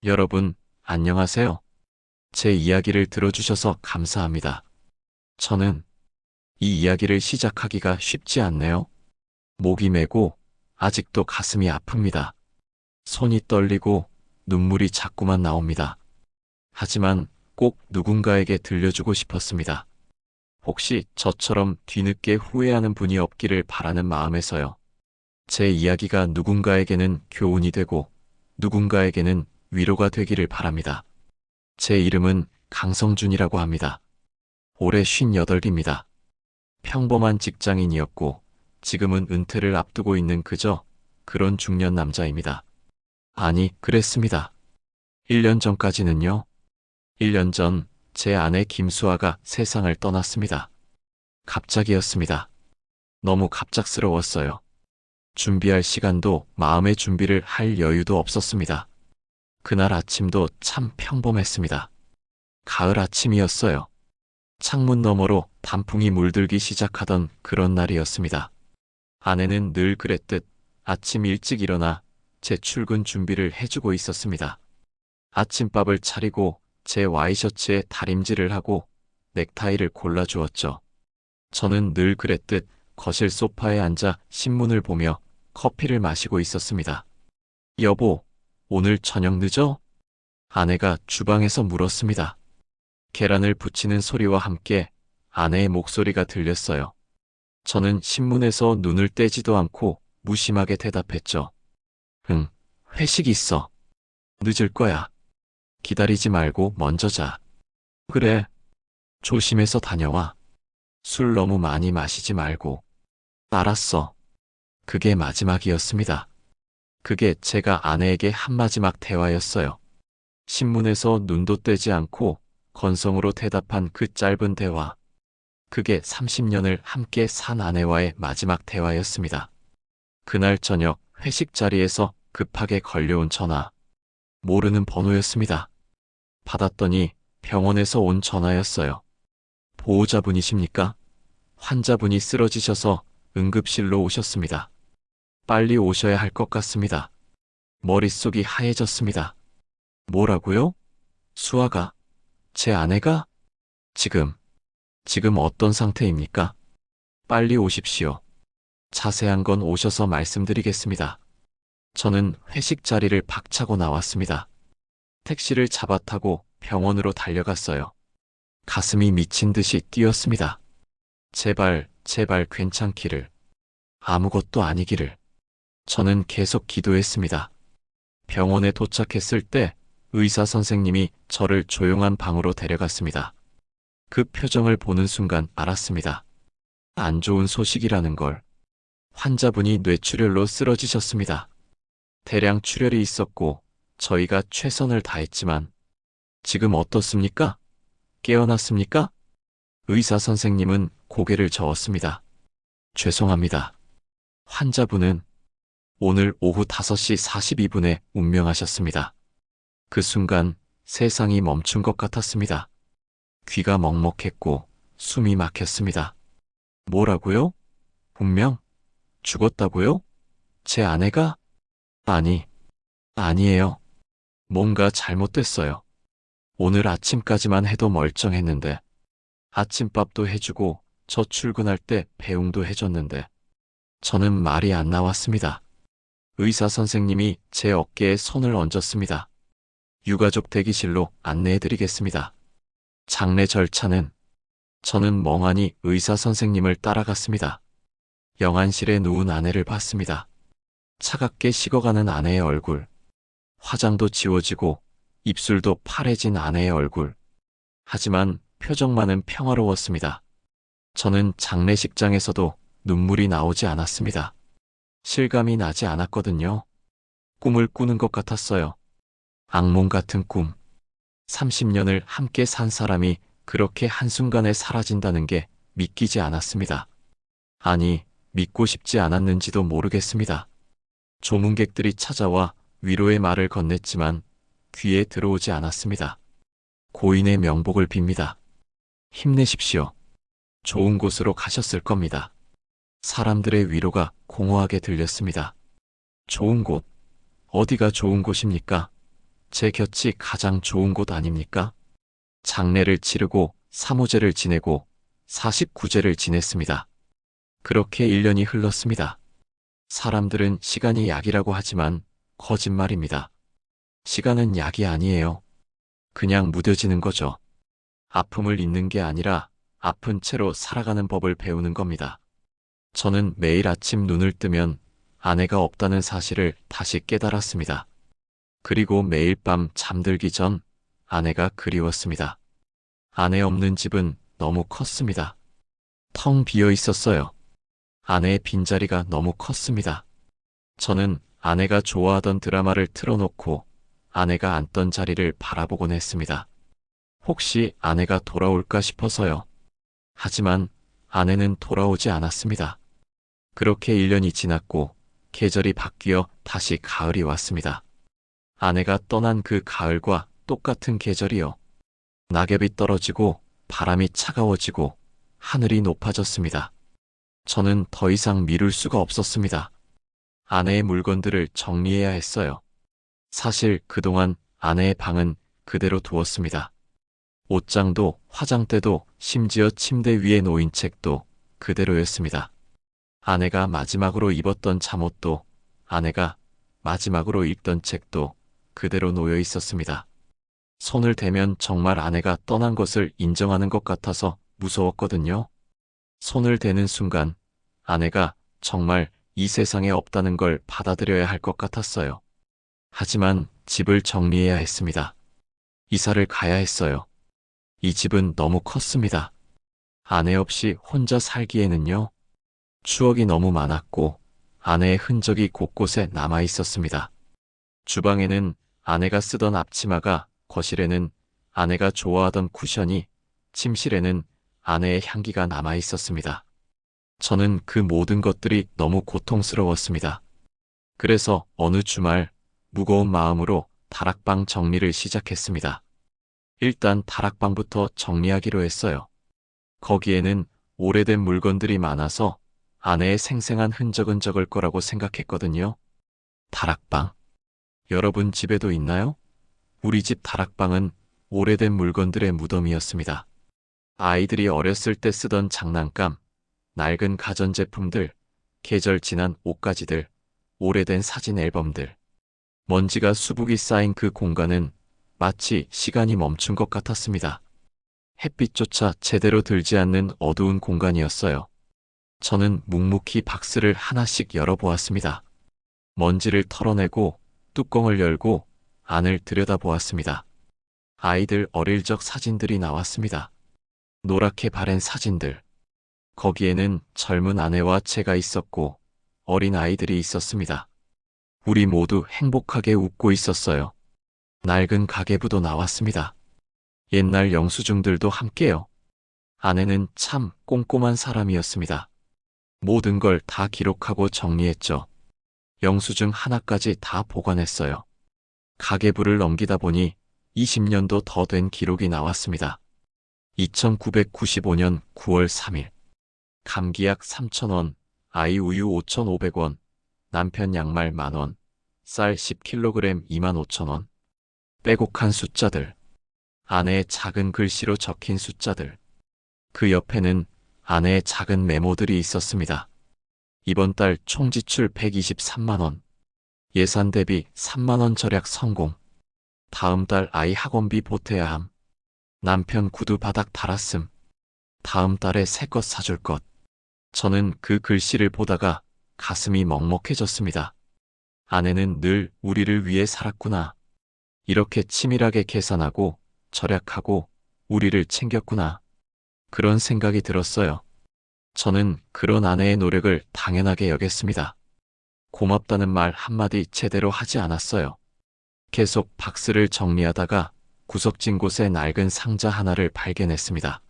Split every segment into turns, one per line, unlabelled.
여러분, 안녕하세요. 제 이야기를 들어주셔서 감사합니다. 저는 이 이야기를 시작하기가 쉽지 않네요. 목이 메고 아직도 가슴이 아픕니다. 손이 떨리고 눈물이 자꾸만 나옵니다. 하지만 꼭 누군가에게 들려주고 싶었습니다. 혹시 저처럼 뒤늦게 후회하는 분이 없기를 바라는 마음에서요. 제 이야기가 누군가에게는 교훈이 되고 누군가에게는 위로가 되기를 바랍니다. 제 이름은 강성준이라고 합니다. 올해 58입니다. 평범한 직장인이었고 지금은 은퇴를 앞두고 있는 그런 중년 남자입니다. 아니, 그랬습니다. 1년 전까지는요. 1년 전 제 아내 김수아가 세상을 떠났습니다. 갑자기였습니다. 너무 갑작스러웠어요. 준비할 시간도 마음의 준비를 할 여유도 없었습니다. 그날 아침도 참 평범했습니다. 가을 아침이었어요. 창문 너머로 단풍이 물들기 시작하던 그런 날이었습니다. 아내는 늘 그랬듯 아침 일찍 일어나 제 출근 준비를 해주고 있었습니다. 아침밥을 차리고 제 와이셔츠에 다림질을 하고 넥타이를 골라주었죠. 저는 늘 그랬듯 거실 소파에 앉아 신문을 보며 커피를 마시고 있었습니다. 여보, 오늘 저녁 늦어? 아내가 주방에서 물었습니다. 계란을 부치는 소리와 함께 아내의 목소리가 들렸어요. 저는 신문에서 눈을 떼지도 않고 무심하게 대답했죠. 응, 회식 있어. 늦을 거야. 기다리지 말고 먼저 자. 그래. 조심해서 다녀와. 술 너무 많이 마시지 말고. 알았어. 그게 마지막이었습니다. 그게 제가 아내에게 한 마지막 대화였어요. 신문에서 눈도 떼지 않고 건성으로 대답한 그 짧은 대화. 그게 30년을 함께 산 아내와의 마지막 대화였습니다. 그날 저녁 회식 자리에서 급하게 걸려온 전화. 모르는 번호였습니다. 받았더니 병원에서 온 전화였어요. 보호자분이십니까? 환자분이 쓰러지셔서 응급실로 오셨습니다. 빨리 오셔야 할 것 같습니다. 머릿속이 하얘졌습니다. 뭐라고요? 수아가? 제 아내가? 지금 어떤 상태입니까? 빨리 오십시오. 자세한 건 오셔서 말씀드리겠습니다. 저는 회식 자리를 박차고 나왔습니다. 택시를 잡아 타고 병원으로 달려갔어요. 가슴이 미친 듯이 뛰었습니다. 제발 괜찮기를. 아무것도 아니기를. 저는 계속 기도했습니다. 병원에 도착했을 때 의사 선생님이 저를 조용한 방으로 데려갔습니다. 그 표정을 보는 순간 알았습니다. 안 좋은 소식이라는 걸. 환자분이 뇌출혈로 쓰러지셨습니다. 대량 출혈이 있었고 저희가 최선을 다했지만 지금 어떻습니까? 깨어났습니까? 의사 선생님은 고개를 저었습니다. 죄송합니다. 환자분은 오늘 오후 5시 42분에 운명하셨습니다. 그 순간 세상이 멈춘 것 같았습니다. 귀가 먹먹했고 숨이 막혔습니다. 뭐라고요? 운명? 죽었다고요? 제 아내가? 아니에요. 뭔가 잘못됐어요. 오늘 아침까지만 해도 멀쩡했는데, 아침밥도 해주고 저 출근할 때 배웅도 해줬는데, 저는 말이 안 나왔습니다. 의사 선생님이 제 어깨에 손을 얹었습니다. 유가족 대기실로 안내해드리겠습니다. 장례 절차는 저는 멍하니 의사 선생님을 따라갔습니다. 영안실에 누운 아내를 봤습니다. 차갑게 식어가는 아내의 얼굴. 화장도 지워지고 입술도 파래진 아내의 얼굴. 하지만 표정만은 평화로웠습니다. 저는 장례식장에서도 눈물이 나오지 않았습니다. 실감이 나지 않았거든요. 꿈을 꾸는 것 같았어요. 악몽 같은 꿈. 30년을 함께 산 사람이 그렇게 한순간에 사라진다는 게 믿기지 않았습니다. 아니, 믿고 싶지 않았는지도 모르겠습니다. 조문객들이 찾아와 위로의 말을 건넸지만 귀에 들어오지 않았습니다. 고인의 명복을 빕니다. 힘내십시오. 좋은 곳으로 가셨을 겁니다. 사람들의 위로가 공허하게 들렸습니다. 좋은 곳? 어디가 좋은 곳입니까? 제 곁이 가장 좋은 곳 아닙니까? 장례를 치르고 사무제를 지내고 49제를 지냈습니다. 그렇게 1년이 흘렀습니다. 사람들은 시간이 약이라고 하지만 거짓말입니다. 시간은 약이 아니에요. 그냥 무뎌지는 거죠. 아픔을 잊는 게 아니라 아픈 채로 살아가는 법을 배우는 겁니다. 저는 매일 아침 눈을 뜨면 아내가 없다는 사실을 다시 깨달았습니다. 그리고 매일 밤 잠들기 전 아내가 그리웠습니다. 아내 없는 집은 너무 컸습니다. 텅 비어 있었어요. 아내의 빈자리가 너무 컸습니다. 저는 아내가 좋아하던 드라마를 틀어놓고 아내가 앉던 자리를 바라보곤 했습니다. 혹시 아내가 돌아올까 싶어서요. 하지만 아내는 돌아오지 않았습니다. 그렇게 1년이 지났고 계절이 바뀌어 다시 가을이 왔습니다. 아내가 떠난 그 가을과 똑같은 계절이요. 낙엽이 떨어지고 바람이 차가워지고 하늘이 높아졌습니다. 저는 더 이상 미룰 수가 없었습니다. 아내의 물건들을 정리해야 했어요. 사실 그동안 아내의 방은 그대로 두었습니다. 옷장도 화장대도 심지어 침대 위에 놓인 책도 그대로였습니다. 아내가 마지막으로 입었던 잠옷도 아내가 마지막으로 읽던 책도 그대로 놓여 있었습니다. 손을 대면 정말 아내가 떠난 것을 인정하는 것 같아서 무서웠거든요. 손을 대는 순간 아내가 정말 이 세상에 없다는 걸 받아들여야 할 것 같았어요. 하지만 집을 정리해야 했습니다. 이사를 가야 했어요. 이 집은 너무 컸습니다. 아내 없이 혼자 살기에는요. 추억이 너무 많았고 아내의 흔적이 곳곳에 남아 있었습니다. 주방에는 아내가 쓰던 앞치마가, 거실에는 아내가 좋아하던 쿠션이, 침실에는 아내의 향기가 남아 있었습니다. 저는 그 모든 것들이 너무 고통스러웠습니다. 그래서 어느 주말 무거운 마음으로 다락방 정리를 시작했습니다. 일단 다락방부터 정리하기로 했어요. 거기에는 오래된 물건들이 많아서 아내의 생생한 흔적은 적을 거라고 생각했거든요. 다락방. 여러분 집에도 있나요? 우리 집 다락방은 오래된 물건들의 무덤이었습니다. 아이들이 어렸을 때 쓰던 장난감, 낡은 가전제품들, 계절 지난 옷가지들, 오래된 사진 앨범들. 먼지가 수북이 쌓인 그 공간은 마치 시간이 멈춘 것 같았습니다. 햇빛조차 제대로 들지 않는 어두운 공간이었어요. 저는 묵묵히 박스를 하나씩 열어보았습니다. 먼지를 털어내고 뚜껑을 열고 안을 들여다보았습니다. 아이들 어릴 적 사진들이 나왔습니다. 노랗게 바랜 사진들. 거기에는 젊은 아내와 제가 있었고 어린 아이들이 있었습니다. 우리 모두 행복하게 웃고 있었어요. 낡은 가계부도 나왔습니다. 옛날 영수증들도 함께요. 아내는 참 꼼꼼한 사람이었습니다. 모든 걸 다 기록하고 정리했죠. 영수증 하나까지 다 보관했어요. 가계부를 넘기다 보니 20년도 더 된 기록이 나왔습니다. 2995년 9월 3일. 감기약 3,000원, 아이 우유 5,500원, 남편 양말 10,000원, 쌀 10kg 25,000원. 빼곡한 숫자들. 아내의 작은 글씨로 적힌 숫자들. 그 옆에는 아내의 작은 메모들이 있었습니다. 이번 달 총 지출 123만원. 예산 대비 3만원 절약 성공. 다음 달 아이 학원비 보태야 함. 남편 구두 바닥 달았음. 다음 달에 새 것 사줄 것. 저는 그 글씨를 보다가 가슴이 먹먹해졌습니다. 아내는 늘 우리를 위해 살았구나. 이렇게 치밀하게 계산하고 절약하고 우리를 챙겼구나. 그런 생각이 들었어요. 저는 그런 아내의 노력을 당연하게 여겼습니다. 고맙다는 말 한마디 제대로 하지 않았어요. 계속 박스를 정리하다가 구석진 곳에 낡은 상자 하나를 발견했습니다.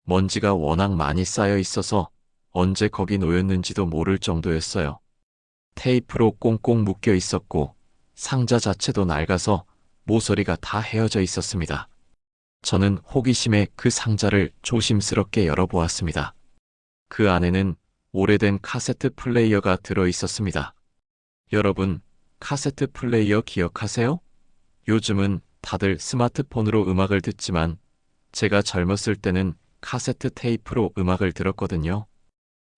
먼지가 워낙 많이 쌓여 있어서 언제 거기 놓였는지도 모를 정도였어요. 테이프로 꽁꽁 묶여 있었고 상자 자체도 낡아서 모서리가 다 헤어져 있었습니다. 저는 호기심에 그 상자를 조심스럽게 열어보았습니다. 그 안에는 오래된 카세트 플레이어가 들어 있었습니다. 여러분, 카세트 플레이어 기억하세요? 요즘은 다들 스마트폰으로 음악을 듣지만 제가 젊었을 때는 카세트 테이프로 음악을 들었거든요.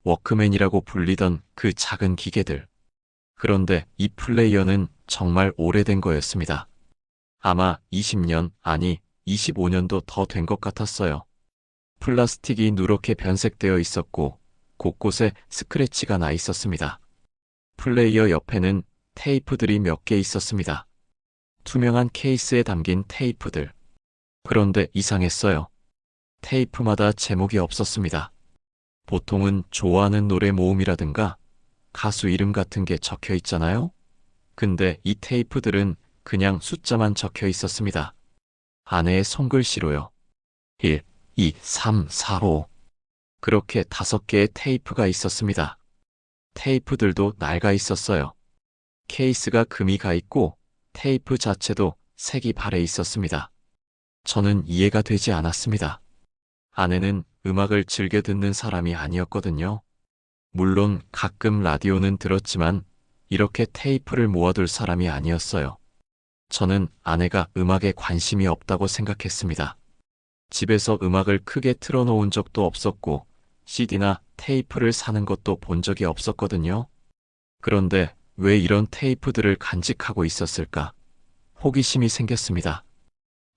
워크맨이라고 불리던 그 작은 기계들. 그런데 이 플레이어는 정말 오래된 거였습니다. 아마 20년, 아니 25년도 더 된 것 같았어요. 플라스틱이 누렇게 변색되어 있었고 곳곳에 스크래치가 나 있었습니다. 플레이어 옆에는 테이프들이 몇 개 있었습니다. 투명한 케이스에 담긴 테이프들. 그런데 이상했어요. 테이프마다 제목이 없었습니다. 보통은 좋아하는 노래 모음이라든가 가수 이름 같은 게 적혀 있잖아요? 근데 이 테이프들은 그냥 숫자만 적혀 있었습니다. 아내의 손글씨로요. 1, 2, 3, 4, 5. 그렇게 5개의 테이프가 있었습니다. 테이프들도 낡아 있었어요. 케이스가 금이 가 있고 테이프 자체도 색이 발해 있었습니다. 저는 이해가 되지 않았습니다. 아내는 음악을 즐겨 듣는 사람이 아니었거든요. 물론 가끔 라디오는 들었지만 이렇게 테이프를 모아둘 사람이 아니었어요. 저는 아내가 음악에 관심이 없다고 생각했습니다. 집에서 음악을 크게 틀어놓은 적도 없었고 CD나 테이프를 사는 것도 본 적이 없었거든요. 그런데 왜 이런 테이프들을 간직하고 있었을까? 호기심이 생겼습니다.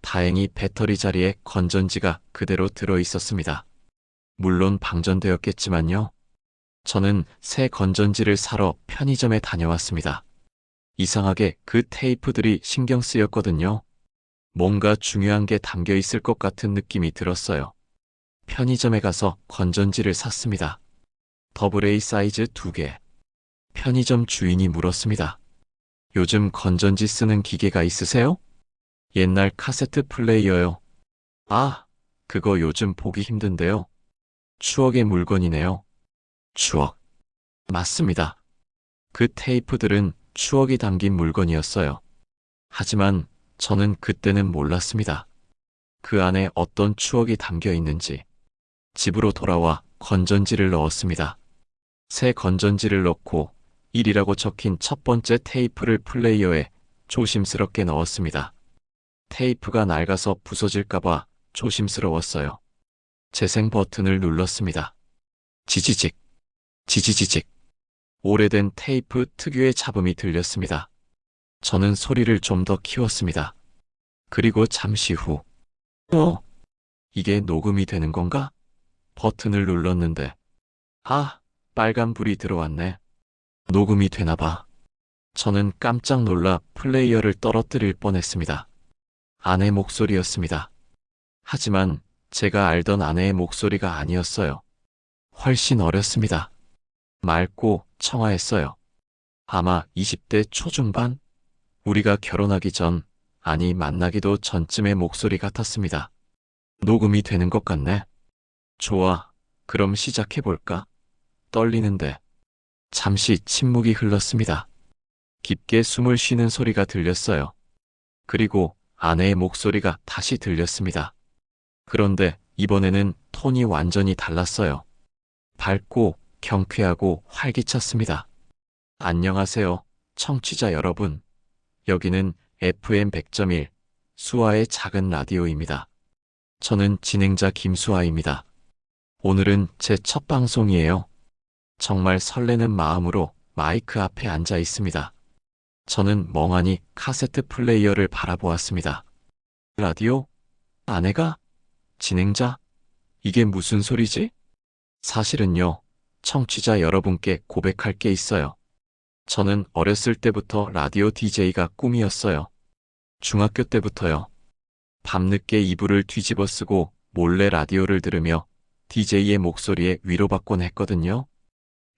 다행히 배터리 자리에 건전지가 그대로 들어 있었습니다. 물론 방전되었겠지만요. 저는 새 건전지를 사러 편의점에 다녀왔습니다. 이상하게 그 테이프들이 신경 쓰였거든요. 뭔가 중요한 게 담겨 있을 것 같은 느낌이 들었어요. 편의점에 가서 건전지를 샀습니다. AA 사이즈 2개. 편의점 주인이 물었습니다. 요즘 건전지 쓰는 기계가 있으세요? 옛날 카세트 플레이어요. 아, 그거 요즘 보기 힘든데요. 추억의 물건이네요. 추억. 맞습니다. 그 테이프들은 추억이 담긴 물건이었어요. 하지만 저는 그때는 몰랐습니다. 그 안에 어떤 추억이 담겨 있는지. 집으로 돌아와 건전지를 넣었습니다. 새 건전지를 넣고 1이라고 적힌 첫 번째 테이프를 플레이어에 조심스럽게 넣었습니다. 테이프가 낡아서 부서질까봐 조심스러웠어요. 재생 버튼을 눌렀습니다. 지지직, 지지지직. 오래된 테이프 특유의 잡음이 들렸습니다. 저는 소리를 좀 더 키웠습니다. 그리고 잠시 후, 이게 녹음이 되는 건가? 버튼을 눌렀는데, 빨간불이 들어왔네. 녹음이 되나 봐. 저는 깜짝 놀라 플레이어를 떨어뜨릴 뻔했습니다. 아내 목소리였습니다. 하지만 제가 알던 아내의 목소리가 아니었어요. 훨씬 어렸습니다. 맑고 청아했어요. 아마 20대 초중반? 우리가 결혼하기 전, 아니 만나기도 전쯤의 목소리 같았습니다. 녹음이 되는 것 같네. 좋아, 그럼 시작해볼까? 떨리는데. 잠시 침묵이 흘렀습니다. 깊게 숨을 쉬는 소리가 들렸어요. 그리고 아내의 목소리가 다시 들렸습니다. 그런데 이번에는 톤이 완전히 달랐어요. 밝고 경쾌하고 활기찼습니다. 안녕하세요, 청취자 여러분. 여기는 FM 100.1 수아의 작은 라디오입니다. 저는 진행자 김수아입니다. 오늘은 제 첫 방송이에요. 정말 설레는 마음으로 마이크 앞에 앉아 있습니다. 저는 멍하니 카세트 플레이어를 바라보았습니다. 라디오? 아내가? 진행자? 이게 무슨 소리지? 사실은요, 청취자 여러분께 고백할 게 있어요. 저는 어렸을 때부터 라디오 DJ가 꿈이었어요. 중학교 때부터요. 밤늦게 이불을 뒤집어 쓰고 몰래 라디오를 들으며 DJ의 목소리에 위로받곤 했거든요.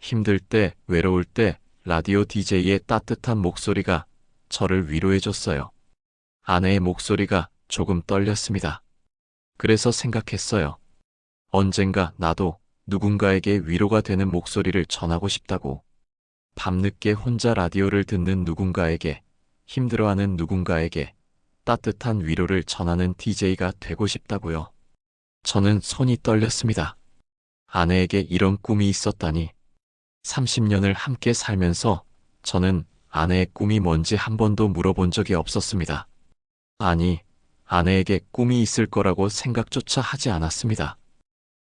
힘들 때, 외로울 때 라디오 DJ의 따뜻한 목소리가 저를 위로해줬어요. 아내의 목소리가 조금 떨렸습니다. 그래서 생각했어요. 언젠가 나도 누군가에게 위로가 되는 목소리를 전하고 싶다고. 밤늦게 혼자 라디오를 듣는 누군가에게, 힘들어하는 누군가에게 따뜻한 위로를 전하는 DJ가 되고 싶다고요. 저는 손이 떨렸습니다. 아내에게 이런 꿈이 있었다니. 30년을 함께 살면서 저는 아내의 꿈이 뭔지 한 번도 물어본 적이 없었습니다. 아니, 아내에게 꿈이 있을 거라고 생각조차 하지 않았습니다.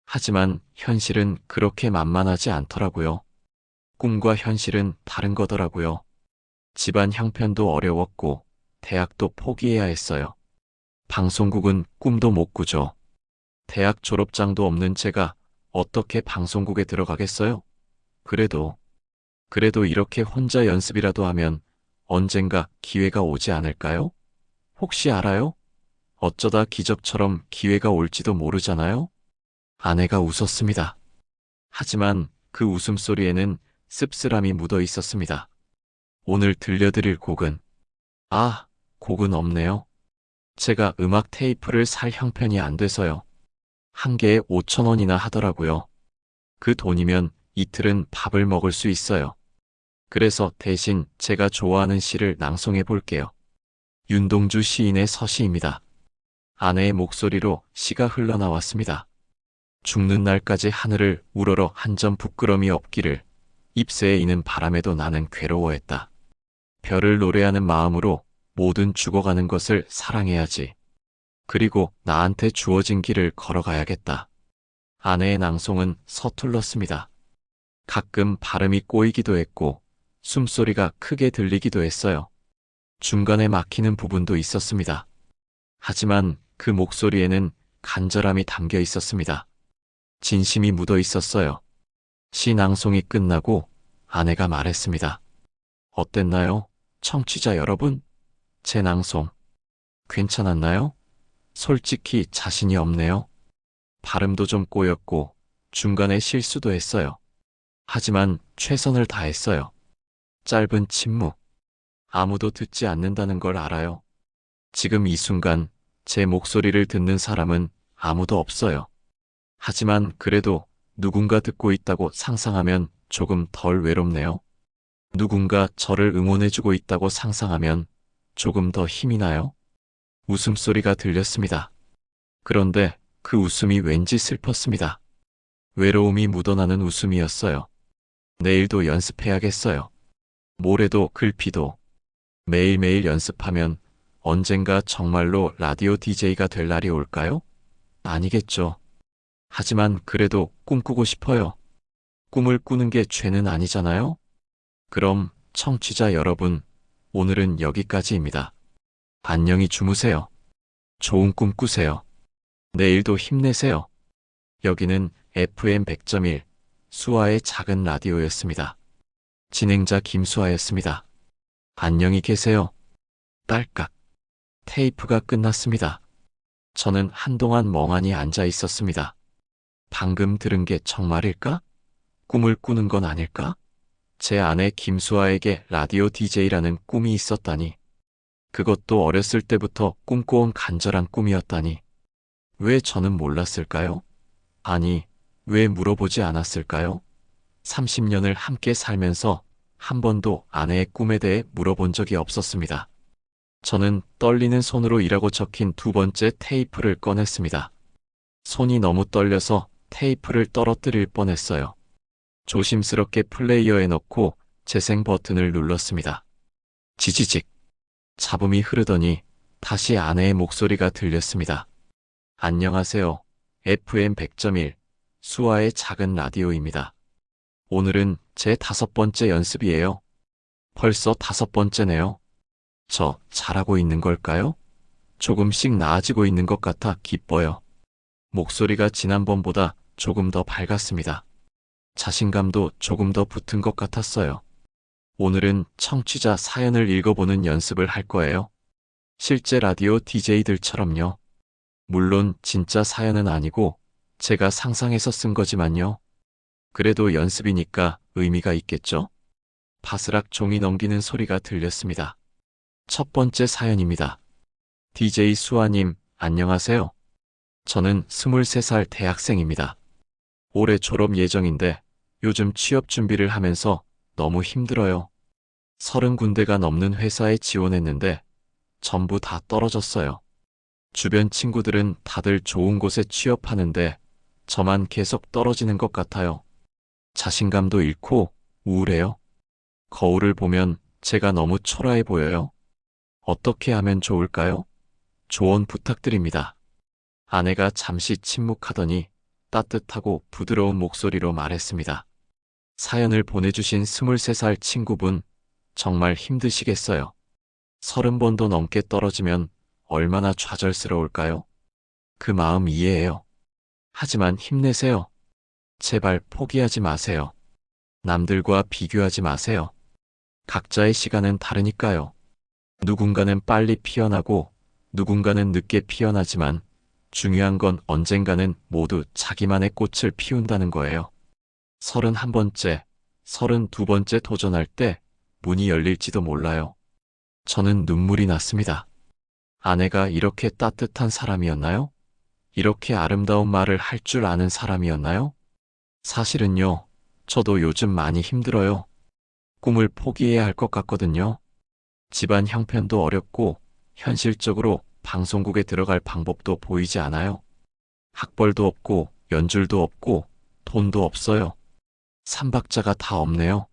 하지만 현실은 그렇게 만만하지 않더라고요. 꿈과 현실은 다른 거더라고요. 집안 형편도 어려웠고, 대학도 포기해야 했어요. 방송국은 꿈도 못 꾸죠. 대학 졸업장도 없는 제가 어떻게 방송국에 들어가겠어요? 그래도 이렇게 혼자 연습이라도 하면 언젠가 기회가 오지 않을까요? 혹시 알아요? 어쩌다 기적처럼 기회가 올지도 모르잖아요? 아내가 웃었습니다. 하지만 그 웃음소리에는 씁쓸함이 묻어 있었습니다. 오늘 들려드릴 곡은, 곡은 없네요. 제가 음악 테이프를 살 형편이 안 돼서요. 한 개에 5,000원이나 하더라고요. 그 돈이면 이틀은 밥을 먹을 수 있어요. 그래서 대신 제가 좋아하는 시를 낭송해 볼게요. 윤동주 시인의 서시입니다. 아내의 목소리로 시가 흘러나왔습니다. 죽는 날까지 하늘을 우러러 한 점 부끄럼이 없기를, 잎새에 이는 바람에도 나는 괴로워했다. 별을 노래하는 마음으로 모든 죽어가는 것을 사랑해야지. 그리고 나한테 주어진 길을 걸어가야겠다. 아내의 낭송은 서툴렀습니다. 가끔 발음이 꼬이기도 했고 숨소리가 크게 들리기도 했어요. 중간에 막히는 부분도 있었습니다. 하지만 그 목소리에는 간절함이 담겨 있었습니다. 진심이 묻어 있었어요. 시 낭송이 끝나고 아내가 말했습니다. 어땠나요? 청취자 여러분? 제 낭송 괜찮았나요? 솔직히 자신이 없네요. 발음도 좀 꼬였고 중간에 실수도 했어요. 하지만 최선을 다했어요. 짧은 침묵. 아무도 듣지 않는다는 걸 알아요. 지금 이 순간 제 목소리를 듣는 사람은 아무도 없어요. 하지만 그래도 누군가 듣고 있다고 상상하면 조금 덜 외롭네요. 누군가 저를 응원해주고 있다고 상상하면 조금 더 힘이 나요. 웃음소리가 들렸습니다. 그런데 그 웃음이 왠지 슬펐습니다. 외로움이 묻어나는 웃음이었어요. 내일도 연습해야겠어요. 모레도 글피도. 매일매일 연습하면 언젠가 정말로 라디오 DJ가 될 날이 올까요? 아니겠죠. 하지만 그래도 꿈꾸고 싶어요. 꿈을 꾸는 게 죄는 아니잖아요? 그럼 청취자 여러분, 오늘은 여기까지입니다. 안녕히 주무세요. 좋은 꿈 꾸세요. 내일도 힘내세요. 여기는 FM 100.1 수아의 작은 라디오였습니다. 진행자 김수아였습니다. 안녕히 계세요. 딸깍. 테이프가 끝났습니다. 저는 한동안 멍하니 앉아 있었습니다. 방금 들은 게 정말일까? 꿈을 꾸는 건 아닐까? 제 아내 김수아에게 라디오 DJ라는 꿈이 있었다니. 그것도 어렸을 때부터 꿈꿔온 간절한 꿈이었다니. 왜 저는 몰랐을까요? 아니, 왜 물어보지 않았을까요? 30년을 함께 살면서 한 번도 아내의 꿈에 대해 물어본 적이 없었습니다. 저는 떨리는 손으로 이라고 적힌 두 번째 테이프를 꺼냈습니다. 손이 너무 떨려서 테이프를 떨어뜨릴 뻔했어요. 조심스럽게 플레이어에 넣고 재생 버튼을 눌렀습니다. 지지직. 잡음이 흐르더니 다시 아내의 목소리가 들렸습니다. 안녕하세요. FM 100.1 수아의 작은 라디오입니다. 오늘은 제 5번째 연습이에요. 벌써 5번째네요. 저 잘하고 있는 걸까요? 조금씩 나아지고 있는 것 같아 기뻐요. 목소리가 지난번보다 조금 더 밝았습니다. 자신감도 조금 더 붙은 것 같았어요. 오늘은 청취자 사연을 읽어보는 연습을 할 거예요. 실제 라디오 DJ들처럼요. 물론 진짜 사연은 아니고 제가 상상해서 쓴 거지만요. 그래도 연습이니까 의미가 있겠죠? 바스락 종이 넘기는 소리가 들렸습니다. 첫 번째 사연입니다. DJ 수아님, 안녕하세요. 저는 23살 대학생입니다. 올해 졸업 예정인데 요즘 취업 준비를 하면서 너무 힘들어요. 30군데가 넘는 회사에 지원했는데 전부 다 떨어졌어요. 주변 친구들은 다들 좋은 곳에 취업하는데 저만 계속 떨어지는 것 같아요. 자신감도 잃고 우울해요. 거울을 보면 제가 너무 초라해 보여요. 어떻게 하면 좋을까요? 조언 부탁드립니다. 아내가 잠시 침묵하더니 따뜻하고 부드러운 목소리로 말했습니다. 사연을 보내주신 23살 친구분, 정말 힘드시겠어요. 30번도 넘게 떨어지면 얼마나 좌절스러울까요? 그 마음 이해해요. 하지만 힘내세요. 제발 포기하지 마세요. 남들과 비교하지 마세요. 각자의 시간은 다르니까요. 누군가는 빨리 피어나고 누군가는 늦게 피어나지만 중요한 건 언젠가는 모두 자기만의 꽃을 피운다는 거예요. 31번째, 32번째 도전할 때 문이 열릴지도 몰라요. 저는 눈물이 났습니다. 아내가 이렇게 따뜻한 사람이었나요? 이렇게 아름다운 말을 할 줄 아는 사람이었나요? 사실은요, 저도 요즘 많이 힘들어요. 꿈을 포기해야 할 것 같거든요. 집안 형편도 어렵고 현실적으로 방송국에 들어갈 방법도 보이지 않아요. 학벌도 없고 연줄도 없고 돈도 없어요. 삼박자가 다 없네요.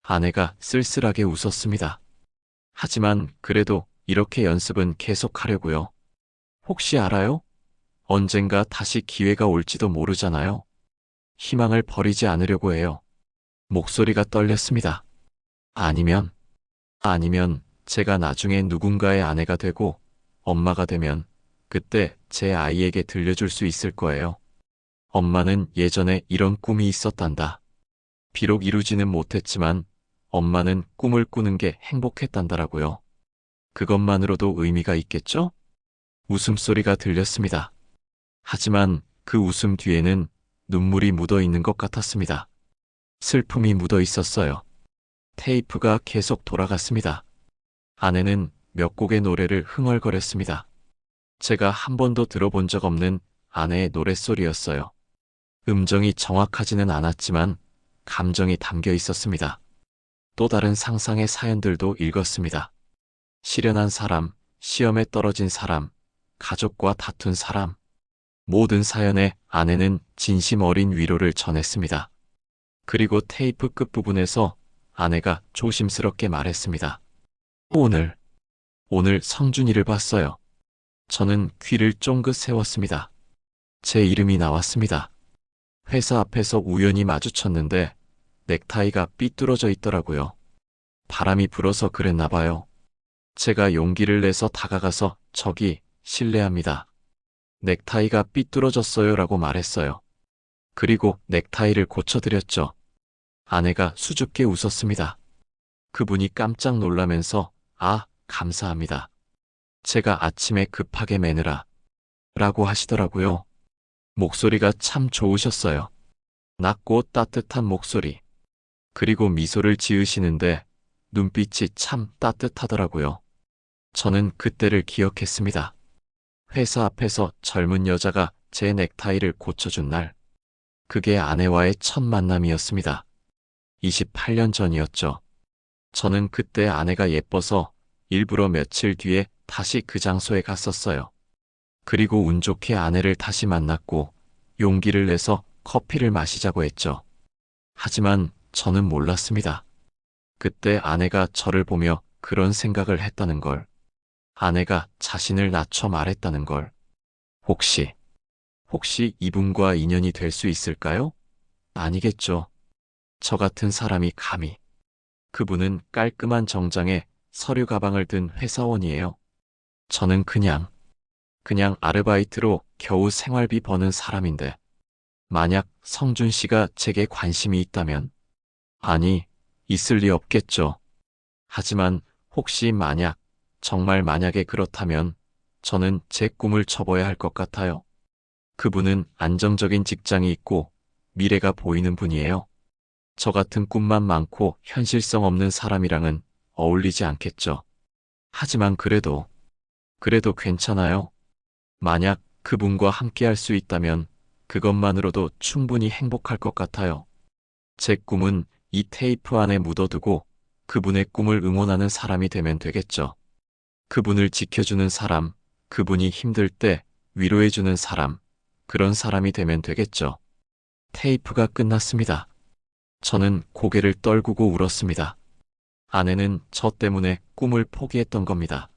아내가 쓸쓸하게 웃었습니다. 하지만 그래도 이렇게 연습은 계속하려고요. 혹시 알아요? 언젠가 다시 기회가 올지도 모르잖아요. 희망을 버리지 않으려고 해요. 목소리가 떨렸습니다. 아니면 제가 나중에 누군가의 아내가 되고 엄마가 되면 그때 제 아이에게 들려줄 수 있을 거예요. 엄마는 예전에 이런 꿈이 있었단다. 비록 이루지는 못했지만 엄마는 꿈을 꾸는 게 행복했단다라고요. 그것만으로도 의미가 있겠죠? 웃음소리가 들렸습니다. 하지만 그 웃음 뒤에는 눈물이 묻어 있는 것 같았습니다. 슬픔이 묻어 있었어요. 테이프가 계속 돌아갔습니다. 아내는 몇 곡의 노래를 흥얼거렸습니다. 제가 한 번도 들어본 적 없는 아내의 노랫소리였어요. 음정이 정확하지는 않았지만 감정이 담겨 있었습니다. 또 다른 상상의 사연들도 읽었습니다. 실연한 사람, 시험에 떨어진 사람, 가족과 다툰 사람. 모든 사연에 아내는 진심 어린 위로를 전했습니다. 그리고 테이프 끝부분에서 아내가 조심스럽게 말했습니다. 오늘 성준이를 봤어요. 저는 귀를 쫑긋 세웠습니다. 제 이름이 나왔습니다. 회사 앞에서 우연히 마주쳤는데 넥타이가 삐뚤어져 있더라고요. 바람이 불어서 그랬나 봐요. 제가 용기를 내서 다가가서 저기 실례합니다. 넥타이가 삐뚤어졌어요 라고 말했어요. 그리고 넥타이를 고쳐드렸죠. 아내가 수줍게 웃었습니다. 그분이 깜짝 놀라면서 감사합니다. 제가 아침에 급하게 매느라 라고 하시더라고요. 목소리가 참 좋으셨어요. 낮고 따뜻한 목소리. 그리고 미소를 지으시는데 눈빛이 참 따뜻하더라고요. 저는 그때를 기억했습니다. 회사 앞에서 젊은 여자가 제 넥타이를 고쳐준 날. 그게 아내와의 첫 만남이었습니다. 28년 전이었죠. 저는 그때 아내가 예뻐서 일부러 며칠 뒤에 다시 그 장소에 갔었어요. 그리고 운 좋게 아내를 다시 만났고 용기를 내서 커피를 마시자고 했죠. 하지만 저는 몰랐습니다. 그때 아내가 저를 보며 그런 생각을 했다는 걸. 아내가 자신을 낮춰 말했다는 걸. 혹시 이분과 인연이 될 수 있을까요? 아니겠죠. 저 같은 사람이 감히. 그분은 깔끔한 정장에 서류 가방을 든 회사원이에요. 저는 그냥 아르바이트로 겨우 생활비 버는 사람인데 만약 성준 씨가 제게 관심이 있다면 있을 리 없겠죠. 하지만 혹시 정말 만약에 그렇다면 저는 제 꿈을 접어야 할 것 같아요. 그분은 안정적인 직장이 있고 미래가 보이는 분이에요. 저 같은 꿈만 많고 현실성 없는 사람이랑은 어울리지 않겠죠. 하지만 그래도 괜찮아요. 만약 그분과 함께할 수 있다면 그것만으로도 충분히 행복할 것 같아요. 제 꿈은 이 테이프 안에 묻어두고 그분의 꿈을 응원하는 사람이 되면 되겠죠. 그분을 지켜주는 사람, 그분이 힘들 때 위로해주는 사람, 그런 사람이 되면 되겠죠. 테이프가 끝났습니다. 저는 고개를 떨구고 울었습니다. 아내는 저 때문에 꿈을 포기했던 겁니다.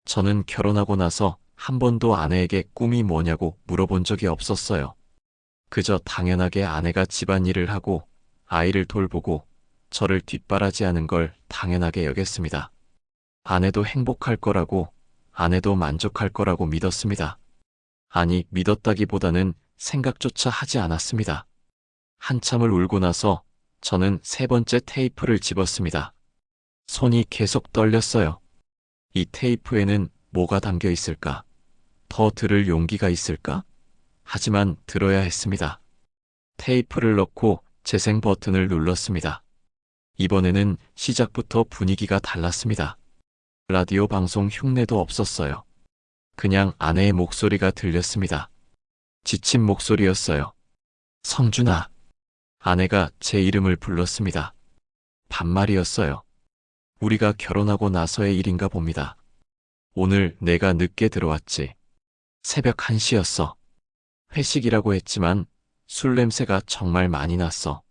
저는 결혼하고 나서 한 번도 아내에게 꿈이 뭐냐고 물어본 적이 없었어요. 그저 당연하게 아내가 집안일을 하고 아이를 돌보고 저를 뒷바라지하는 걸 당연하게 여겼습니다. 아내도 행복할 거라고, 아내도 만족할 거라고 믿었습니다. 아니, 믿었다기보다는 생각조차 하지 않았습니다. 한참을 울고 나서 저는 세 번째 테이프를 집었습니다. 손이 계속 떨렸어요. 이 테이프에는 뭐가 담겨 있을까? 더 들을 용기가 있을까? 하지만 들어야 했습니다. 테이프를 넣고 재생 버튼을 눌렀습니다. 이번에는 시작부터 분위기가 달랐습니다. 라디오 방송 흉내도 없었어요. 그냥 아내의 목소리가 들렸습니다. 지친 목소리였어요. 성준아. 아내가 제 이름을 불렀습니다. 반말이었어요. 우리가 결혼하고 나서의 일인가 봅니다. 오늘 내가 늦게 들어왔지. 새벽 1시였어. 회식이라고 했지만 술 냄새가 정말 많이 났어.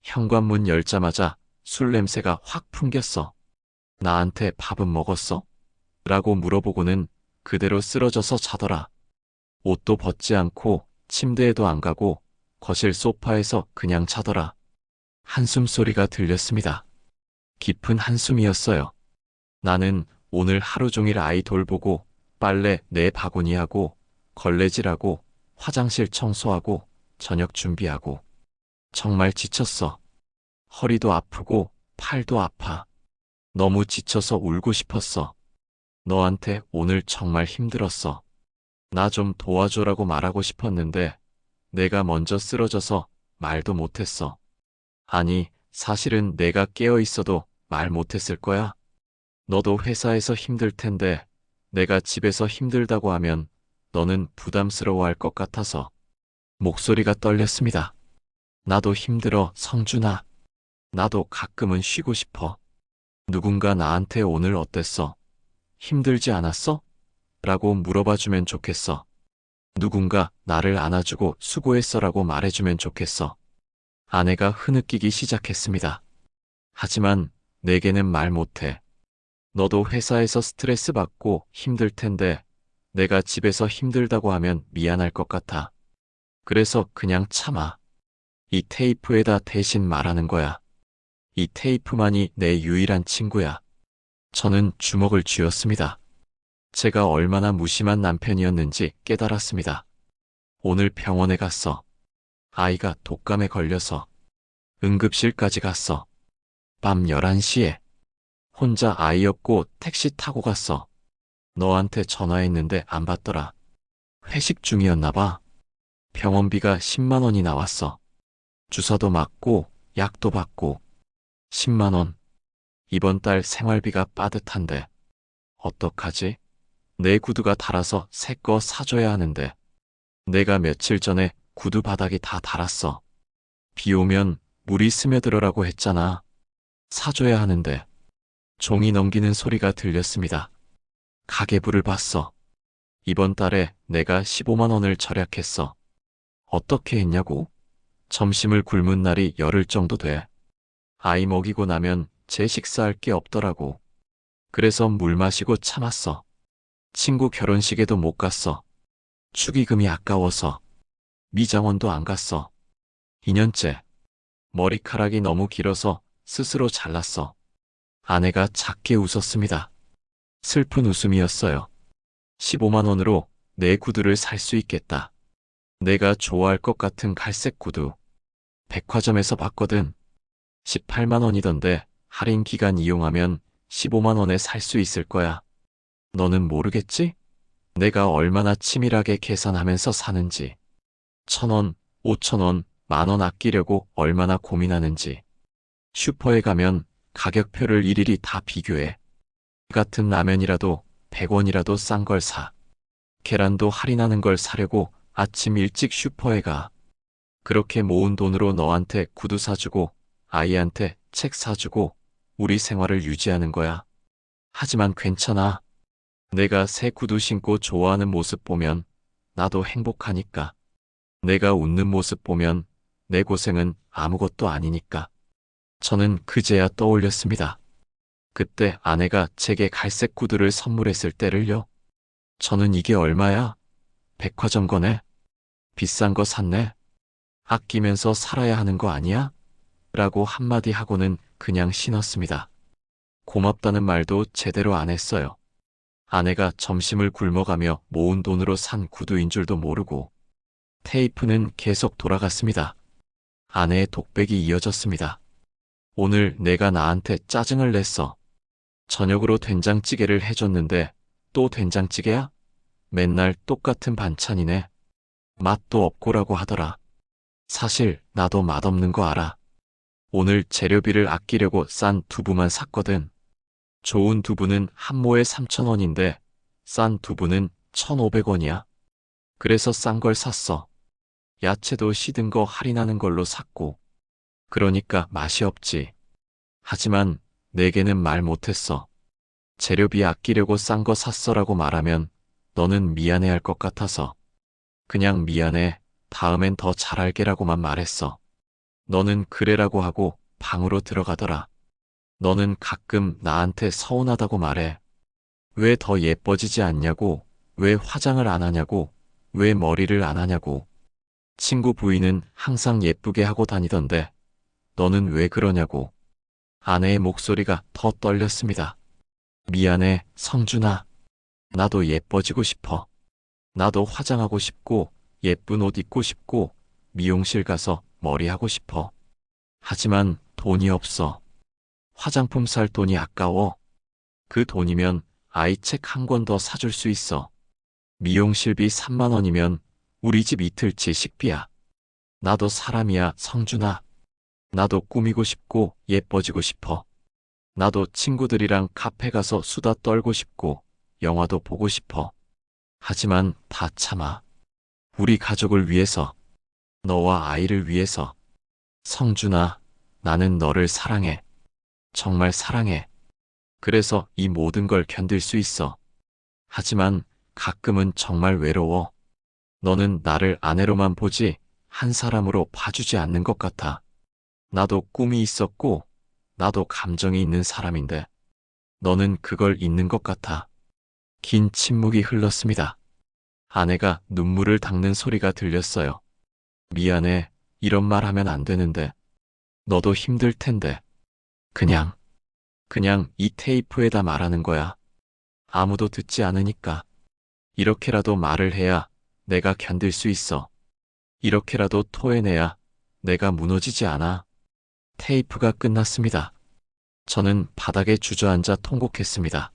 현관문 열자마자 술 냄새가 확 풍겼어. 나한테 밥은 먹었어? 라고 물어보고는 그대로 쓰러져서 자더라. 옷도 벗지 않고 침대에도 안 가고 거실 소파에서 그냥 자더라. 한숨 소리가 들렸습니다. 깊은 한숨이었어요. 나는 오늘 하루 종일 아이 돌보고 빨래 내 바구니하고 걸레질하고 화장실 청소하고 저녁 준비하고 정말 지쳤어. 허리도 아프고 팔도 아파. 너무 지쳐서 울고 싶었어. 너한테 오늘 정말 힘들었어. 나 좀 도와줘라고 말하고 싶었는데 내가 먼저 쓰러져서 말도 못했어. 아니, 사실은 내가 깨어 있어도 말 못했을 거야. 너도 회사에서 힘들 텐데 내가 집에서 힘들다고 하면 너는 부담스러워할 것 같아서. 목소리가 떨렸습니다. 나도 힘들어, 성준아. 나도 가끔은 쉬고 싶어. 누군가 나한테 오늘 어땠어? 힘들지 않았어? 라고 물어봐주면 좋겠어. 누군가 나를 안아주고 수고했어라고 말해주면 좋겠어. 아내가 흐느끼기 시작했습니다. 하지만 내게는 말 못해. 너도 회사에서 스트레스 받고 힘들 텐데 내가 집에서 힘들다고 하면 미안할 것 같아. 그래서 그냥 참아. 이 테이프에다 대신 말하는 거야. 이 테이프만이 내 유일한 친구야. 저는 주먹을 쥐었습니다. 제가 얼마나 무심한 남편이었는지 깨달았습니다. 오늘 병원에 갔어. 아이가 독감에 걸려서. 응급실까지 갔어. 밤 11시에. 혼자 아이 업고 택시 타고 갔어. 너한테 전화했는데 안 받더라. 회식 중이었나 봐. 병원비가 10만 원이 나왔어. 주사도 맞고 약도 받고. 10만 원. 이번 달 생활비가 빠듯한데. 어떡하지? 내 구두가 닳아서 새 거 사줘야 하는데. 내가 며칠 전에 구두 바닥이 다 닳았어. 비 오면 물이 스며들어라고 했잖아. 사줘야 하는데. 종이 넘기는 소리가 들렸습니다. 가계부를 봤어. 이번 달에 내가 15만 원을 절약했어. 어떻게 했냐고? 점심을 굶은 날이 열흘 정도 돼. 아이 먹이고 나면 제 식사할 게 없더라고. 그래서 물 마시고 참았어. 친구 결혼식에도 못 갔어. 축의금이 아까워서. 미장원도 안 갔어. 2년째. 머리카락이 너무 길어서 스스로 잘랐어. 아내가 작게 웃었습니다. 슬픈 웃음이었어요. 15만 원으로 내 구두를 살 수 있겠다. 내가 좋아할 것 같은 갈색 구두. 백화점에서 봤거든. 18만 원이던데 할인 기간 이용하면 15만 원에 살 수 있을 거야. 너는 모르겠지? 내가 얼마나 치밀하게 계산하면서 사는지. 1,000원, 5,000원, 10,000원 아끼려고 얼마나 고민하는지. 슈퍼에 가면 가격표를 일일이 다 비교해. 같은 라면이라도 100원이라도 싼 걸 사. 계란도 할인하는 걸 사려고 아침 일찍 슈퍼에 가. 그렇게 모은 돈으로 너한테 구두 사주고 아이한테 책 사주고 우리 생활을 유지하는 거야. 하지만 괜찮아. 내가 새 구두 신고 좋아하는 모습 보면 나도 행복하니까. 내가 웃는 모습 보면 내 고생은 아무것도 아니니까. 저는 그제야 떠올렸습니다. 그때 아내가 제게 갈색 구두를 선물했을 때를요. 저는 이게 얼마야? 백화점 거네? 비싼 거 샀네? 아끼면서 살아야 하는 거 아니야? 라고 한마디 하고는 그냥 신었습니다. 고맙다는 말도 제대로 안 했어요. 아내가 점심을 굶어가며 모은 돈으로 산 구두인 줄도 모르고 테이프는 계속 돌아갔습니다. 아내의 독백이 이어졌습니다. 오늘 내가 나한테 짜증을 냈어. 저녁으로 된장찌개를 해줬는데 또 된장찌개야? 맨날 똑같은 반찬이네. 맛도 없고라고 하더라. 사실 나도 맛없는 거 알아. 오늘 재료비를 아끼려고 싼 두부만 샀거든. 좋은 두부는 한 모에 3,000원인데 싼 두부는 1,500원이야. 그래서 싼 걸 샀어. 야채도 시든 거 할인하는 걸로 샀고. 그러니까 맛이 없지. 하지만 내게는 말 못했어. 재료비 아끼려고 싼 거 샀어라고 말하면 너는 미안해할 것 같아서. 그냥 미안해. 다음엔 더 잘할게라고만 말했어. 너는 그래라고 하고 방으로 들어가더라. 너는 가끔 나한테 서운하다고 말해. 왜 더 예뻐지지 않냐고, 왜 화장을 안 하냐고, 왜 머리를 안 하냐고. 친구 부인은 항상 예쁘게 하고 다니던데 너는 왜 그러냐고. 아내의 목소리가 더 떨렸습니다. 미안해, 성준아. 나도 예뻐지고 싶어. 나도 화장하고 싶고 예쁜 옷 입고 싶고 미용실 가서 머리하고 싶어. 하지만 돈이 없어. 화장품 살 돈이 아까워. 그 돈이면 아이 책 한 권 더 사줄 수 있어. 미용실비 3만 원이면 우리 집 이틀치 식비야. 나도 사람이야, 성준아. 나도 꾸미고 싶고 예뻐지고 싶어. 나도 친구들이랑 카페 가서 수다 떨고 싶고 영화도 보고 싶어. 하지만 다 참아. 우리 가족을 위해서. 너와 아이를 위해서. 성준아, 나는 너를 사랑해. 정말 사랑해. 그래서 이 모든 걸 견딜 수 있어. 하지만 가끔은 정말 외로워. 너는 나를 아내로만 보지 한 사람으로 봐주지 않는 것 같아. 나도 꿈이 있었고 나도 감정이 있는 사람인데 너는 그걸 잊는 것 같아. 긴 침묵이 흘렀습니다. 아내가 눈물을 닦는 소리가 들렸어요. 미안해. 이런 말 하면 안 되는데. 너도 힘들 텐데. 그냥 이 테이프에다 말하는 거야. 아무도 듣지 않으니까. 이렇게라도 말을 해야 내가 견딜 수 있어. 이렇게라도 토해내야 내가 무너지지 않아. 테이프가 끝났습니다. 저는 바닥에 주저앉아 통곡했습니다.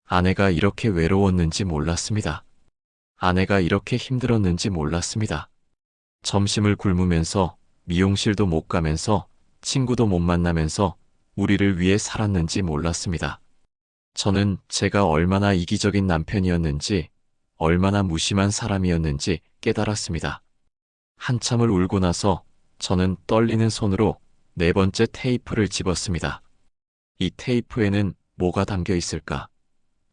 아내가 이렇게 외로웠는지 몰랐습니다. 아내가 이렇게 힘들었는지 몰랐습니다. 점심을 굶으면서 미용실도 못 가면서 친구도 못 만나면서 우리를 위해 살았는지 몰랐습니다. 저는 제가 얼마나 이기적인 남편이었는지, 얼마나 무심한 사람이었는지 깨달았습니다. 한참을 울고 나서 저는 떨리는 손으로 네 번째 테이프를 집었습니다. 이 테이프에는 뭐가 담겨 있을까?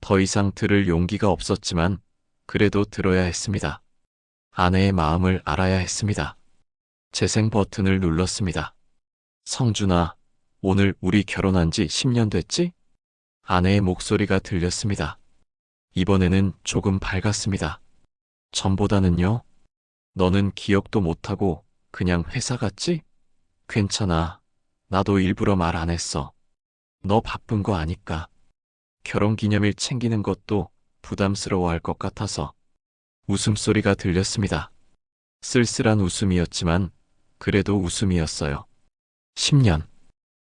더 이상 들을 용기가 없었지만 그래도 들어야 했습니다. 아내의 마음을 알아야 했습니다. 재생 버튼을 눌렀습니다. 성준아, 오늘 우리 결혼한 지 10년 됐지? 아내의 목소리가 들렸습니다. 이번에는 조금 밝았습니다. 전보다는요? 너는 기억도 못하고 그냥 회사 갔지? 괜찮아. 나도 일부러 말 안 했어. 너 바쁜 거 아니까. 결혼기념일 챙기는 것도 부담스러워할 것 같아서. 웃음소리가 들렸습니다. 쓸쓸한 웃음이었지만 그래도 웃음이었어요. 10년.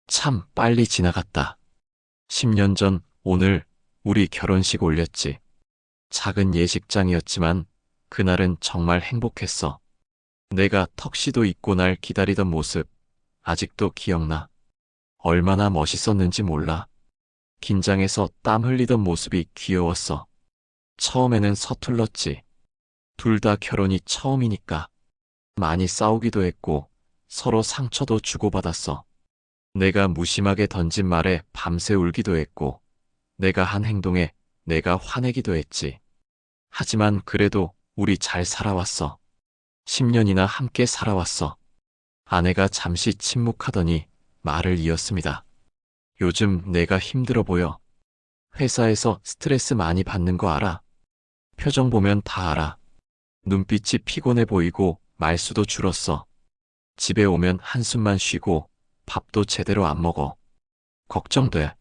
참 빨리 지나갔다. 10년 전 오늘 우리 결혼식 올렸지. 작은 예식장이었지만 그날은 정말 행복했어. 내가 턱시도 입고 날 기다리던 모습 아직도 기억나. 얼마나 멋있었는지 몰라. 긴장해서 땀 흘리던 모습이 귀여웠어. 처음에는 서툴렀지. 둘 다 결혼이 처음이니까. 많이 싸우기도 했고 서로 상처도 주고받았어. 내가 무심하게 던진 말에 밤새 울기도 했고 내가 한 행동에 내가 화내기도 했지. 하지만 그래도 우리 잘 살아왔어. 10년이나 함께 살아왔어. 아내가 잠시 침묵하더니 말을 이었습니다. 요즘 내가 힘들어 보여. 회사에서 스트레스 많이 받는 거 알아? 표정 보면 다 알아. 눈빛이 피곤해 보이고 말수도 줄었어. 집에 오면 한숨만 쉬고 밥도 제대로 안 먹어. 걱정돼.